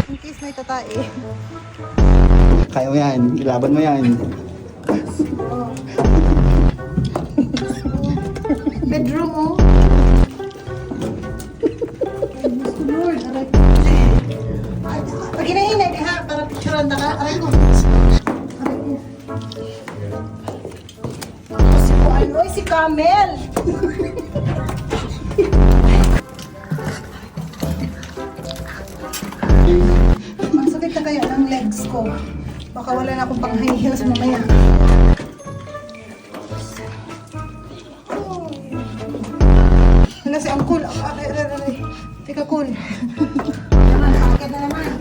In case may tatae. Kaya mo yan. Ilaban mo yan. Bedroom, oh. Lord, aray ko. Pag hinahinay, di ha? Para picturean na ka. Aray ko. Aray ko. Si ano, si Camel. Ang sakit na kaya ng legs ko. Baka wala na akong pang high heels mamaya. Wala si Uncle. Aray. Teka, cool. Naman, sakit na naman.